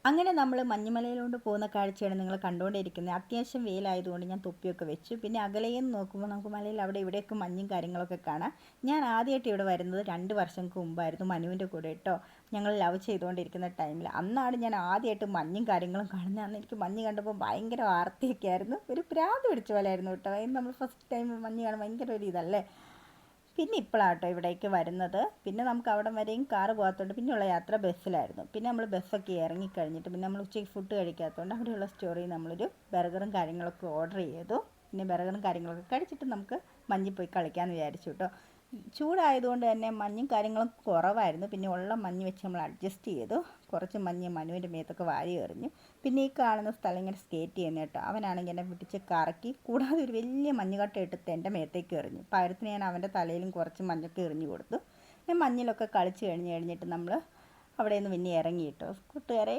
അങ്ങനെ നമ്മൾ മഞ്ഞുമലയിലോട്ട് പോകുന്ന കാഴ്ചയാണ് നിങ്ങൾ കണ്ടുകൊണ്ടിരിക്കുന്നത്. അത്യാവശ്യം വെയിലായതുകൊണ്ട് ഞാൻ തൊപ്പിയൊക്കെ വെച്ചു. പിന്നെ അകലെയും നോക്കുമ്പോൾ നമുക്ക് മലയിൽ അവിടെ ഇവിടെയൊക്കെ മഞ്ഞും കാര്യങ്ങളൊക്കെ കാണാം. ഞാൻ ആദ്യമായിട്ട് ഇവിടെ വരുന്നത് 2 വർഷങ്ങൾക്ക് മുമ്പായിരുന്നു, മനുവിൻ്റെ കൂടെ കേട്ടോ. ഞങ്ങൾ ലവ് ചെയ്തുകൊണ്ടിരിക്കുന്ന ടൈമിൽ അന്നാണ് ഞാൻ ആദ്യമായിട്ട് മഞ്ഞും കാര്യങ്ങളും കാണുന്നത്. അന്ന് എനിക്ക് മഞ്ഞ് കണ്ടപ്പോൾ ഭയങ്കര വാർത്തയൊക്കെ ആയിരുന്നു, ഒരു ഭ്രാന്ത് പിടിച്ച പോലെ ആയിരുന്നു കേട്ടോ. നമ്മൾ ഫസ്റ്റ് ടൈം മഞ്ഞ് കാണാൻ ഭയങ്കര ഒരു ഇതല്ലേ. പിന്നെ ഇപ്പോഴാട്ടോ ഇവിടേക്ക് വരുന്നത്. പിന്നെ നമുക്ക് അവിടം വരെയും കാറ് പോകാത്തതുകൊണ്ട് പിന്നെയുള്ള യാത്ര ബസ്സിലായിരുന്നു. പിന്നെ നമ്മൾ ബസ്സൊക്കെ ഇറങ്ങിക്കഴിഞ്ഞിട്ട് പിന്നെ നമ്മൾ ഉച്ചയ്ക്ക് ഫുഡ് കഴിക്കാത്തതുകൊണ്ട് അവിടെയുള്ള സ്റ്റോറിൽ നമ്മളൊരു ബർഗറും കാര്യങ്ങളൊക്കെ ഓർഡർ ചെയ്തു. പിന്നെ ബർഗറും കാര്യങ്ങളൊക്കെ കഴിച്ചിട്ട് നമുക്ക് മഞ്ഞിൽ പോയി കളിക്കാമെന്ന് വിചാരിച്ചു കേട്ടോ. ചൂടായതുകൊണ്ട് തന്നെ മഞ്ഞും കാര്യങ്ങളും കുറവായിരുന്നു. പിന്നെ ഉള്ള മഞ്ഞ് വെച്ച് നമ്മൾ അഡ്ജസ്റ്റ് ചെയ്തു. കുറച്ച് മഞ്ഞ് മനുവിൻ്റെ മേത്തൊക്കെ വാരി എറിഞ്ഞു. പിന്നെ ഈ കാണുന്ന സ്ഥലം ഇങ്ങനെ സ്കേറ്റ് ചെയ്യുന്ന കേട്ടോ. അവനാണെങ്കിൽ എന്നെ പിടിച്ച് കറക്കി, കൂടാതെ ഒരു വലിയ മഞ്ഞുകട്ട എടുത്ത് എൻ്റെ മേത്തേക്ക് എറിഞ്ഞു. പകരത്തിന് ഞാൻ അവൻ്റെ തലയിലും കുറച്ച് മഞ്ഞൊക്കെ എറിഞ്ഞു കൊടുത്തു. ഞാൻ മഞ്ഞിലൊക്കെ കളിച്ച് കഴിഞ്ഞിട്ട് നമ്മൾ അവിടെ നിന്ന് പിന്നെ ഇറങ്ങി കേട്ടോ കൂട്ടുകാരെ.